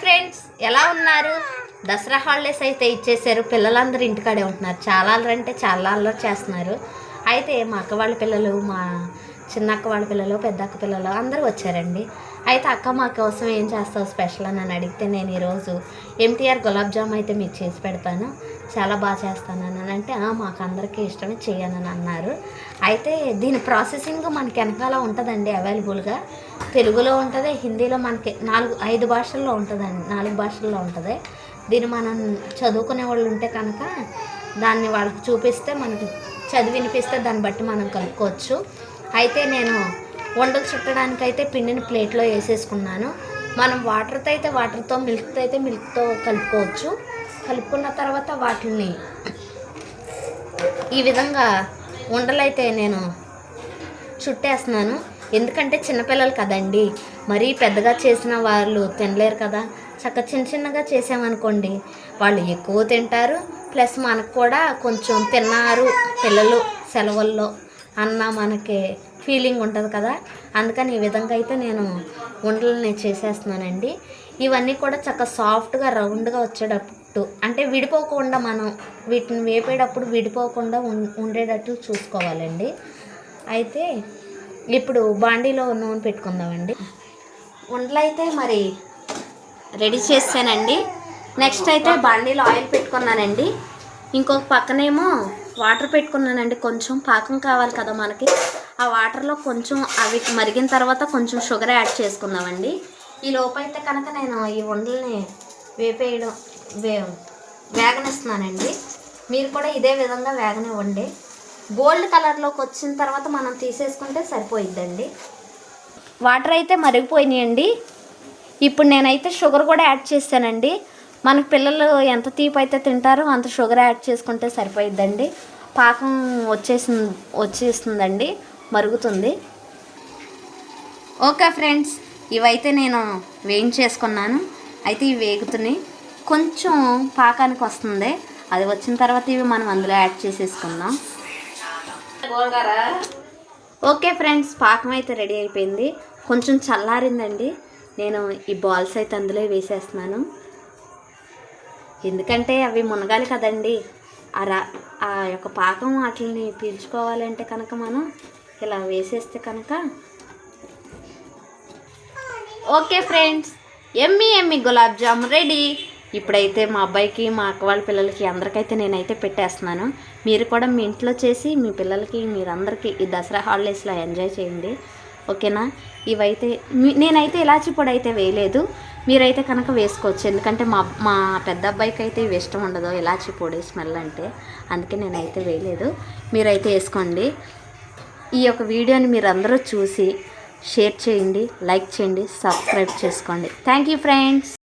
Friends, ఎలా ఉన్నారు? Dasara holidays అయితే ఇచ్చేసారు. పిల్లలందరూ ఇంటికాడే ఉంటున్నారు. చాలా అల్లరంటే చాలా అల్లరి చేస్తున్నారు. అయితే మా అక్క వాళ్ళ పిల్లలు, మా చిన్నక్క వాళ్ళ పిల్లలు, పెద్దక్క పిల్లలు అందరూ వచ్చారండి. అయితే అక్క మా కోసం ఏం చేస్తావు స్పెషల్ అని నన్ను అడిగితే నేను ఈరోజు ఎంటీఆర్ గులాబ్ జామ్ అయితే మీకు చేసి పెడతాను, చాలా బాగా చేస్తానని అంటే మాకు అందరికీ ఇష్టమే చేయనని అన్నారు. అయితే దీని ప్రాసెసింగ్ మనకి వెనకాల ఉంటుందండి, అవైలబుల్గా తెలుగులో ఉంటుంది, హిందీలో మనకి 4-5 భాషల్లో ఉంటుందండి, 4 భాషల్లో ఉంటుంది. దీన్ని మనం చదువుకునే వాళ్ళు ఉంటే కనుక దాన్ని వాళ్ళకి చూపిస్తే మనకి చదివి వినిపిస్తే దాన్ని బట్టి మనం కలుపుకోవచ్చు. అయితే నేను వండలు చుట్టడానికి అయితే పిండిని ప్లేట్లో వేసేసుకున్నాను. మనం వాటర్తో అయితే వాటర్తో, మిల్క్తో అయితే మిల్క్తో కలుపుకోవచ్చు. కలుపుకున్న తర్వాత వాటిని ఈ విధంగా ఉండలైతే నేను చుట్టేస్తున్నాను. ఎందుకంటే చిన్నపిల్లలు కదండి, మరీ పెద్దగా చేసిన వాళ్ళు తినలేరు కదా. చిన్న చిన్నగా చేసామనుకోండి వాళ్ళు ఎక్కువ తింటారు, ప్లస్ మనకు కూడా కొంచెం తిన్నారు పిల్లలు సెలవుల్లో అన్న మనకి ఫీలింగ్ ఉంటుంది కదా. అందుకని ఈ విధంగా అయితే నేను ఉండలని చేసేస్తున్నానండి. ఇవన్నీ కూడా చక్కగా సాఫ్ట్గా రౌండ్గా వచ్చేటట్టు, అంటే విడిపోకుండా మనం వీటిని వేపేటప్పుడు విడిపోకుండా ఉండేటట్టు చూసుకోవాలండి. అయితే ఇప్పుడు బాండీలో నూనె పెట్టుకుందామండి. ఉండలు అయితే మరి రెడీ చేసానండి. నెక్స్ట్ అయితే బాండీలో ఆయిల్ పెట్టుకున్నానండి. ఇంకొక పక్కనేమో వాటర్ పెట్టుకున్నానండి. కొంచెం పాకం కావాలి కదా మనకి, ఆ వాటర్లో కొంచెం అవి మరిగిన తర్వాత కొంచెం షుగర్ యాడ్ చేసుకుందామండి. ఈ లోపైతే కనుక నేను ఈ ఉండల్ని వేగనిస్తున్నానండి. మీరు కూడా ఇదే విధంగా వేగనివ్వండి. గోల్డ్ కలర్లోకి వచ్చిన తర్వాత మనం తీసేసుకుంటే సరిపోయిద్దండి. వాటర్ అయితే మరిగిపోయినాయండి. ఇప్పుడు నేనైతే షుగర్ కూడా యాడ్ చేశానండి. మనకు పిల్లలు ఎంత తీపి అయితే తింటారో అంత షుగర్ యాడ్ చేసుకుంటే సరిపోయిద్దండి. పాకం వచ్చేస్తుందండి, మరుగుతుంది. ఓకే ఫ్రెండ్స్, ఇవైతే నేను వేయించేసుకున్నాను. అయితే ఇవి వేగుతున్నాయి, కొంచెం పాకానికి వస్తుంది. అది వచ్చిన తర్వాత ఇవి మనం అందులో యాడ్ చేసేసుకుందాం. ఓకే ఫ్రెండ్స్, పాకం అయితే రెడీ అయిపోయింది. కొంచెం చల్లారిందండి. నేను ఈ బాల్స్ అయితే అందులో వేసేస్తున్నాను. ఎందుకంటే అవి మునగాలి కదండి. ఆ యొక్క పాకం వాటిని పీల్చుకోవాలంటే కనుక మనం ఇలా వేసేస్తే కనుక. ఓకే ఫ్రెండ్స్, ఎమ్మి గులాబ్ జామ్ రెడీ. ఇప్పుడైతే మా అబ్బాయికి, మా అక్క వాళ్ళ పిల్లలకి అందరికైతే నేనైతే పెట్టేస్తున్నాను. మీరు కూడా మీ ఇంట్లో చేసి మీ పిల్లలకి, మీరందరికీ ఈ దసరా హాలిడేస్లో ఎంజాయ్ చేయండి, ఓకేనా. ఇవైతే నేనైతే ఇలాచి పొడి అయితే వేయలేదు, మీరైతే కనుక వేసుకోవచ్చు. ఎందుకంటే మా పెద్ద అబ్బాయికి అయితే ఇవి ఇష్టం ఉండదు, ఇలాచి పొడి స్మెల్ అంటే, అందుకే నేనైతే వేయలేదు. మీరైతే వేసుకోండి. ఈ యొక్క వీడియోని మీరు అందరూ చూసి షేర్ చేయండి, లైక్ చేయండి, సబ్స్క్రైబ్ చేసుకోండి. Thank you friends.